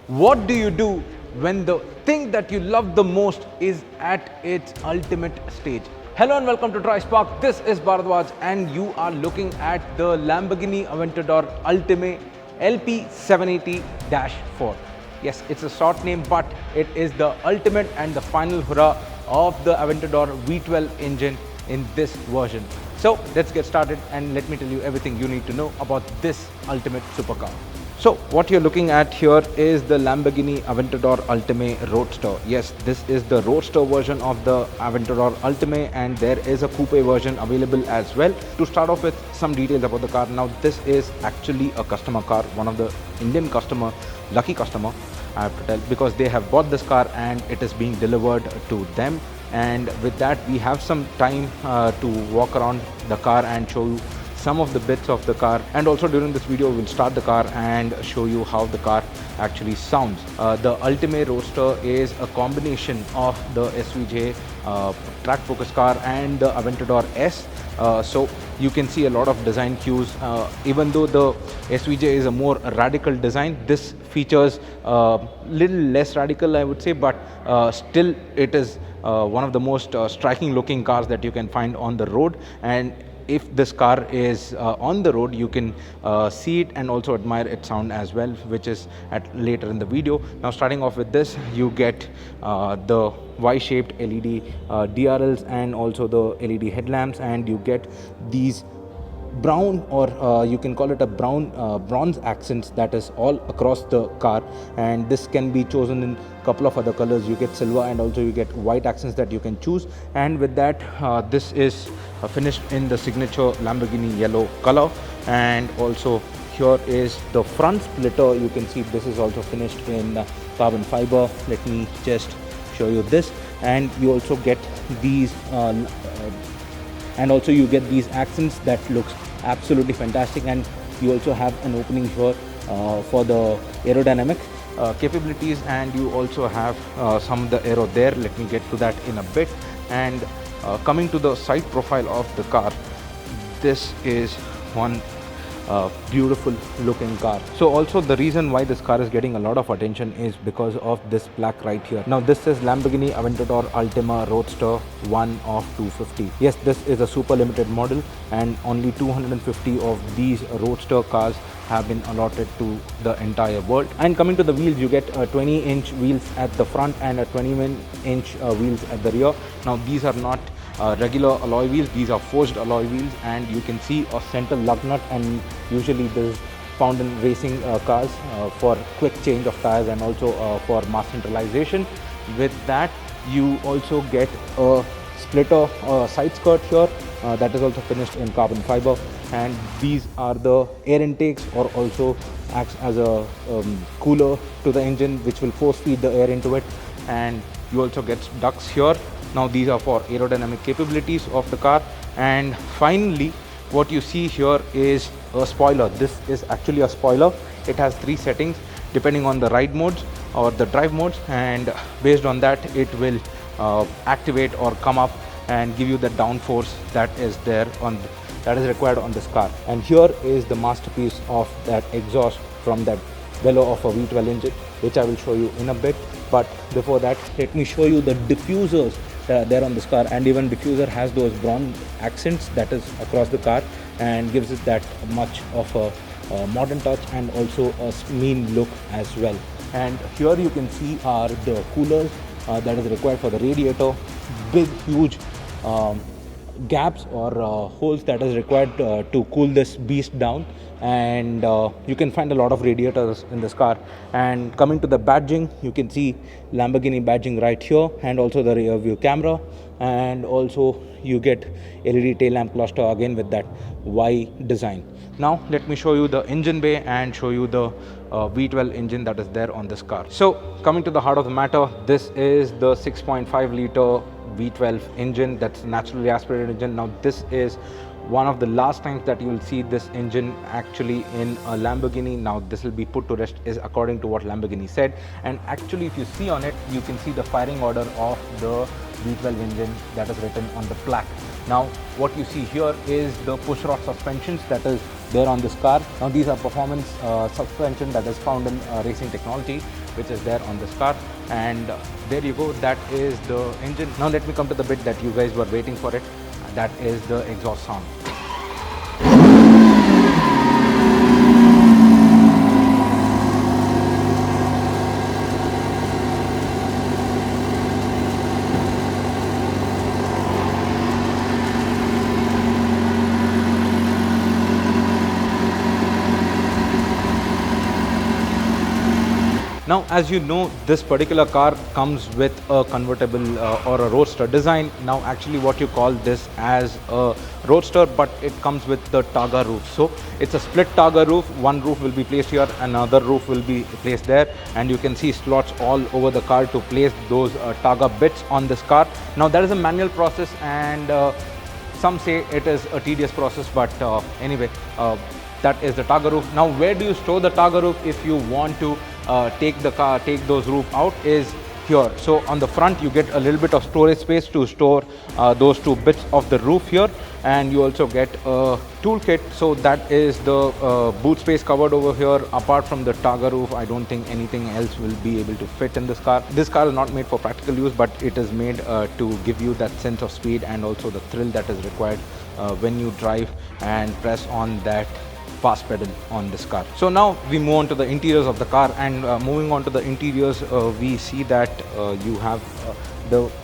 What do you do when the thing that you love the most is at its ultimate stage? Hello and welcome to DriveSpark. This is Bharadwaj and you are looking at the Lamborghini Aventador Ultimae LP780-4. Yes, it's a short name, but it is the ultimate and the final hurrah of the Aventador V12 engine in this version. So let's get started and let me tell you everything you need to know about this ultimate supercar. So what you're looking at here is the Lamborghini Aventador Ultimae Roadster. Yes, this is the Roadster version of the Aventador Ultimae, and there is a coupe version available as well. To start off with some details about the car. Now this is actually a customer car, one of the Indian customer, lucky customer I have to tell, because they have bought this car and it is being delivered to them. And with that we have some time to walk around the car and show you some of the bits of the car, and also during this video we'll start the car and show you how the car actually sounds. The Ultimae Roadster is a combination of the SVJ track focus car and the Aventador S. So you can see a lot of design cues. Even though the SVJ is a more radical design, this features little less radical, I would say, but still it is one of the most striking looking cars that you can find on the road. And if this car is on the road, you can see it and also admire its sound as well, which is at later in the video. Now starting off with this, you get the Y-shaped LED DRLs and also the LED headlamps, and you get these brown, or you can call it a brown bronze accents that is all across the car, and this can be chosen in a couple of other colors. You get silver and also you get white accents that you can choose. And with that, this is finished in the signature Lamborghini yellow color. And also here is the front splitter. You can see this is also finished in carbon fiber. Let me just show you this. And you also get these and also you get these accents that looks absolutely fantastic. And you also have an opening here for the aerodynamic capabilities, and you also have some of the aero there. Let me get to that in a bit. And coming to the side profile of the car, this is one beautiful looking car. So also the reason why this car is getting a lot of attention is because of this plaque right here. Now this is Lamborghini Aventador Ultimae Roadster 1 of 250. Yes, this is a super limited model, and only 250 of these Roadster cars have been allotted to the entire world. And coming to the wheels, you get 20-inch wheels at the front and a 20-inch wheels at the rear. Now these are not regular alloy wheels, these are forged alloy wheels, and you can see a center lug nut, and usually this is found in racing cars for quick change of tires and also for mass centralization. With that, you also get a splitter side skirt here that is also finished in carbon fiber, and these are the air intakes, or also acts as a cooler to the engine, which will force feed the air into it. And you also get ducts here. Now these are for aerodynamic capabilities of the car. And finally, what you see here is a spoiler. This is actually a spoiler. It has 3 settings depending on the ride modes or the drive modes, and based on that it will activate or come up and give you the downforce that is there on that is required on this car. And here is the masterpiece of that exhaust from that bellow of a V12 engine, which I will show you in a bit. But before that, let me show you the diffusers there on this car. And even diffuser has those bronze accents that is across the car and gives it that much of a modern touch and also a mean look as well. And here you can see are the coolers that is required for the radiator. Big huge gaps or holes that is required to cool this beast down. And you can find a lot of radiators in this car. And coming to the badging, you can see Lamborghini badging right here, and also the rear view camera, and also you get LED tail lamp cluster again with that Y design. Now let me show you the engine bay and show you the V12 engine that is there on this car. So coming to the heart of the matter, this is the 6.5 liter V12 engine, that's naturally aspirated engine. Now this is one of the last times that you will see this engine actually in a Lamborghini. Now this will be put to rest is according to what Lamborghini said. And actually if you see on it, you can see the firing order of the V12 engine that is written on the plaque. Now what you see here is the push rod suspensions that is there on this car. Now these are performance suspension that is found in racing technology, which is there on this car. And there you go, that is the engine. Now let me come to the bit that you guys were waiting for it. That is the exhaust sound. Now, as you know, this particular car comes with a convertible or a roadster design. Now, actually what you call this as a roadster, but it comes with the targa roof. So it's a split targa roof. One roof will be placed here, another roof will be placed there, and you can see slots all over the car to place those targa bits on this car. Now, that is a manual process, and some say it is a tedious process, but anyway, that is the targa roof. Now, where do you store the targa roof if you want to take those roof out is here. So on the front you get a little bit of storage space to store those two bits of the roof here, and you also get a toolkit. So that is the boot space covered over here. Apart from the targa roof, I don't think anything else will be able to fit in this car. This car is not made for practical use, but it is made to give you that sense of speed and also the thrill that is required when you drive and press on that fast pedal on this car. So now we move on to the interiors of the car, and moving on to the interiors, we see that you have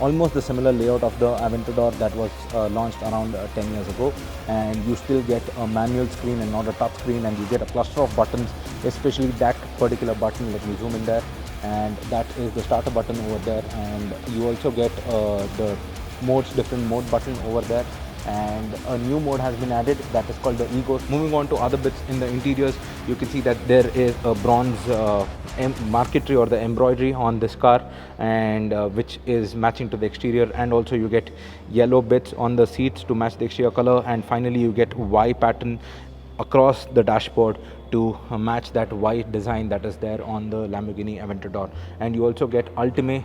almost the similar layout of the Aventador that was launched around 10 years ago, and you still get a manual screen and not a touch screen, and you get a cluster of buttons, especially that particular button. Let me zoom in there, and that is the starter button over there, and you also get the different mode button over there, and a new mode has been added that is called the Ego. Moving on to other bits in the interiors, you can see that there is a bronze marquetry or the embroidery on this car, and which is matching to the exterior, and also you get yellow bits on the seats to match the exterior color, and finally you get Y pattern across the dashboard to match that white design that is there on the Lamborghini Aventador, and you also get Ultimae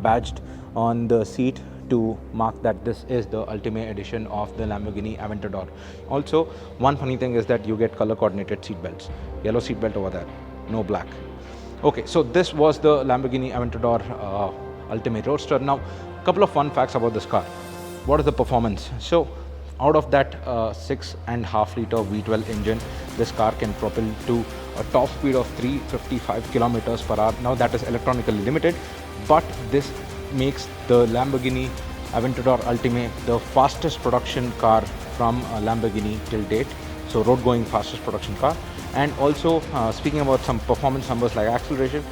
badged on the seat to mark that this is the Ultimae edition of the Lamborghini Aventador. Also, one funny thing is that you get color coordinated seat belts. Yellow seat belt over there, no black. Okay, so this was the Lamborghini Aventador Ultimae Roadster. Now, a couple of fun facts about this car. What is the performance? So, out of that 6.5 liter V12 engine, this car can propel to a top speed of 355 kilometers per hour. Now, that is electronically limited, but this makes the Lamborghini Aventador Ultimae the fastest production car from Lamborghini till date. So road going fastest production car. And also speaking about some performance numbers like acceleration,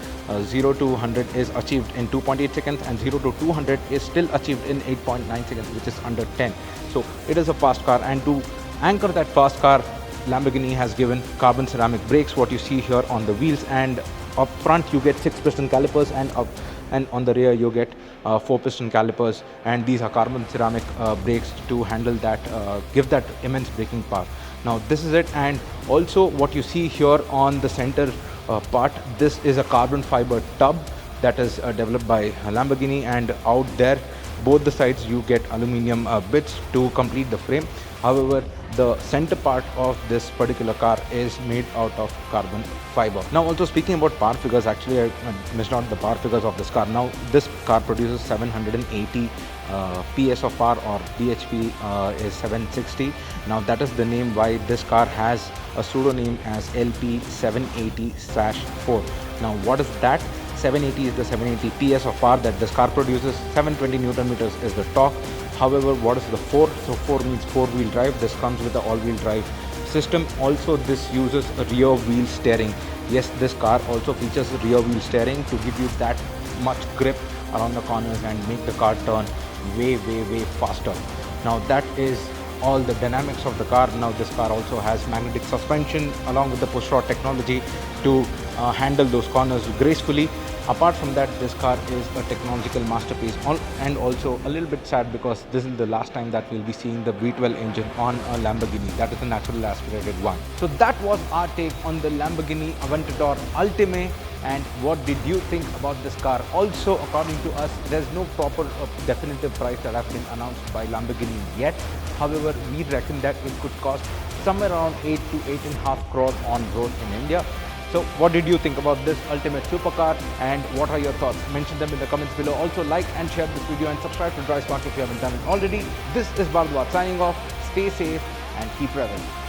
0 to 100 is achieved in 2.8 seconds, and 0 to 200 is still achieved in 8.9 seconds, which is under 10. So it is a fast car, and to anchor that fast car, Lamborghini has given carbon ceramic brakes, what you see here on the wheels, and up front you get 6-piston calipers, and on the rear you get 4-piston calipers, and these are carbon ceramic brakes to handle that, give that immense braking power. Now this is it, and also what you see here on the center part, this is a carbon fiber tub that is developed by Lamborghini, and out there both the sides you get aluminium bits to complete the frame. However, the center part of this particular car is made out of carbon fiber. Now also speaking about power figures, actually I missed out the power figures of this car. Now this car produces 780 PS of power, or bhp is 760. Now that is the name why this car has a pseudonym as LP780/4. Now what is that? 780 is the 780 PS of power that this car produces. 720 Newton meters is the torque. However, what is the 4? So 4 means 4-wheel drive. This comes with the all-wheel drive system. Also, this uses a rear wheel steering. Yes, this car also features rear wheel steering to give you that much grip around the corners and make the car turn way faster. Now that is all the dynamics of the car. Now this car also has magnetic suspension along with the push rod technology to handle those corners gracefully. Apart from that, this car is a technological masterpiece, and also a little bit sad because this is the last time that we'll be seeing the V12 engine on a Lamborghini. That is a naturally aspirated one. So that was our take on the Lamborghini Aventador Ultimae. And what did you think about this car? Also, according to us, there's no proper definitive price that has been announced by Lamborghini yet. However, we reckon that it could cost somewhere around 8 to 8.5 crores on road in India. So what did you think about this ultimate supercar, and what are your thoughts? Mention them in the comments below. Also like and share this video and subscribe to DriveSpark if you haven't done it already. This is Bharadwaj signing off. Stay safe and keep revving.